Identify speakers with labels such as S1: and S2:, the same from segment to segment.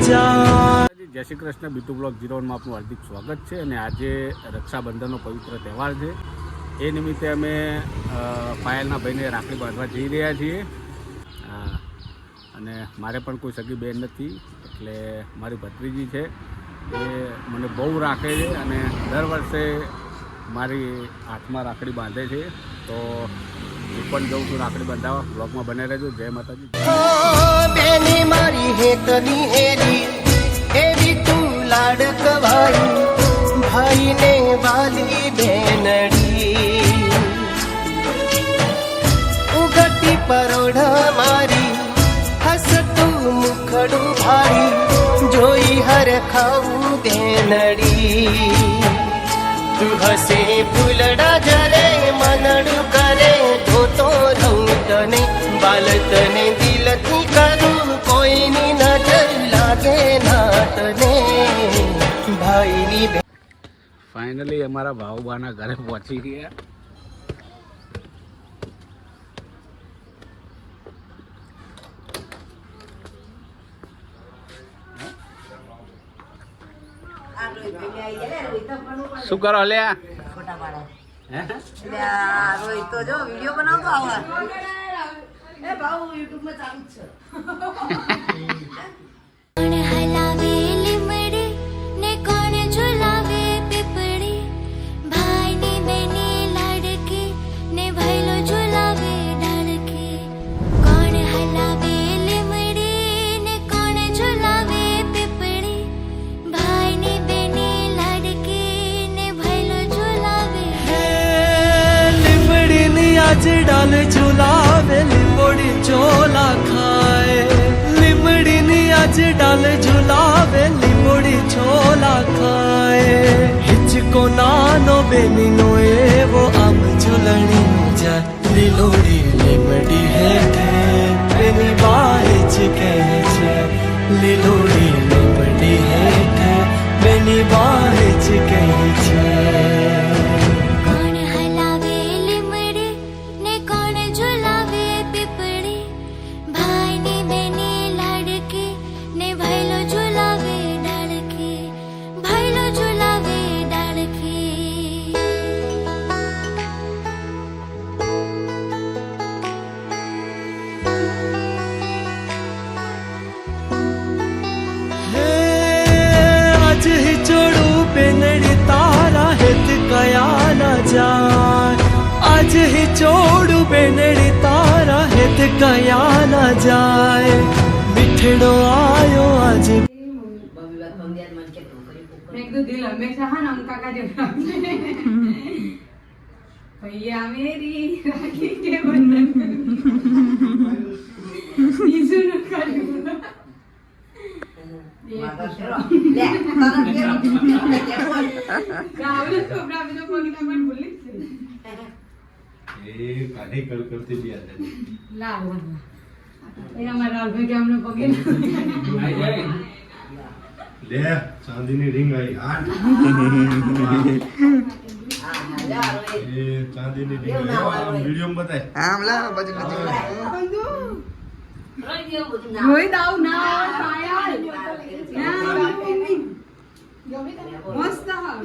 S1: જય શ્રી કૃષ્ણ. બીટુ બ્લોગ 01 માં આપનું હાર્દિક સ્વાગત છે. અને આજે રક્ષાબંધનનો પવિત્ર તહેવાર છે. એ નિમિત્તે અમે પાયલના ભાઈને રાખડી બાંધવા જઈ રહ્યા છીએ. અને મારે પણ કોઈ સગી બેન નથી, એટલે મારી ભત્રીજી છે, એ મને બહુ રાખે છે અને દર વર્ષે મારી હાથમાં રાખડી બાંધે છે. તો હું પણ જઉં છું રાખડી બાંધવા. બ્લોગમાં બને રહેજો. જય માતાજી.
S2: બેની મારી હેતની હેરી એવી તું લાડકવાઈ, ભાઈને વાલી બેનડી ઉગતી પરોઢ મારી, હસતું મુખડું ભારી, જોઈ હર ખાવું બેનડી. તું હસે ફૂલડા જરે મનડું કરે, ધોતો રહું તને બાલતને દિલથી કરું, કોઈની નજર લાગે ના તને ભાઈની.
S1: ફાઇનલી અમારા ભાવબાના ઘરે પહોંચી ગયા. શું કરો લ્યા?
S3: રોહિત તો જો વિડિયો બનાવતો આવા એ ભાવ YouTube માં ચાલુ છે.
S4: કોણ હલાવે લીમડી ને કોણ ઝુલાવે પીપળી, ભાઈ ની બેની લાડકી ને ભાઈલો ઝુલાવે ડાળકી. કોણ હલાવે લીમડી ને કોણ ઝુલાવે પીપળી, ભાઈ ની બેની લાડકી ને ભાઈલો ઝુલાવે.
S2: લીમડી ની આજ ડાલ ઝુલાવે, લીંબોડી ચોલા ખાય. લીમડી ની આજ ડાલ ઝુલાવે, લીંબોડી ચોલા ખાય. હિચકો નાનો બેની નો એવો આમ ઝૂલણી જાય. લીલોડી લીમડી હેઠે બેની બાજ કહે છે, લીલોડી લીમડી હેઠે બેની બાજ કહે છે.
S4: કોણ હલાવે લીમડી ને કોણ ઝુલાવે પીપળી, ભાઈ ની બેની લાડકી ને ભાઈલો ઝુલાવે ડાળકી, ભાઈલો ઝુલાવે ડાળકી.
S2: आज ही जोड़ू बेनड़ी तारा हित कया न जाए. आज ही जोड़ू बेनड़ी तारा हित कया न जाए. मिठड़ो आयो आज.
S3: दिल हमेशा हाँ हम काका जैसा भैया मेरी राखी के बंधन ईसु न करू राहुल तो ब्राह्मण तो कोई ना मन बोली
S1: એ કાઢી કરતી બી આદે
S3: ला ये हमारा राहुल भाई के हमने पगे
S1: લે ચાંદીની રિંગ આવી. હાટ એ ચાંદીની રિંગ વિડિયો માં બતાય.
S5: આમલા બાજુ બાજુ
S3: રોઈ દાવ ના પાયલ મસ્ત હા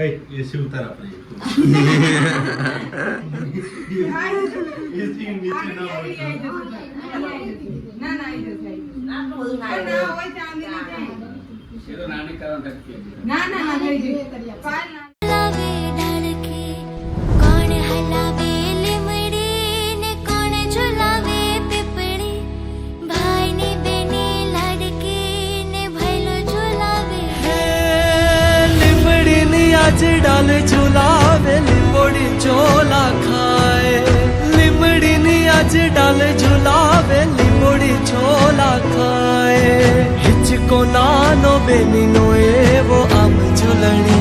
S1: એ એસી ઉતાર આપણે. એસી નીચે ના હોય.
S3: ના ના એ જશે ના હોય ચાંદી
S1: એ તો નાની કારણ ટકી.
S3: ના ના ના થઈ જશે પાયલ ના
S4: ઝુલાવે ડાળકી. કોણ હલાવે લીમડી ને કોણ ઝુલાવે પીપળી, ભાઈ ની બેની લાડકી ને ભાઈલો ઝુલાવે.
S2: લીમડી ની આજ ડાલ ઝુલાવે, લીંબોડી ચોલા ખાય. લીમડી ની આજ ડાલ ઝુલાવે, લીંબોડી ચોલા ખાય. હિચકો નાનો બેની નો એવો આમ ઝૂલણી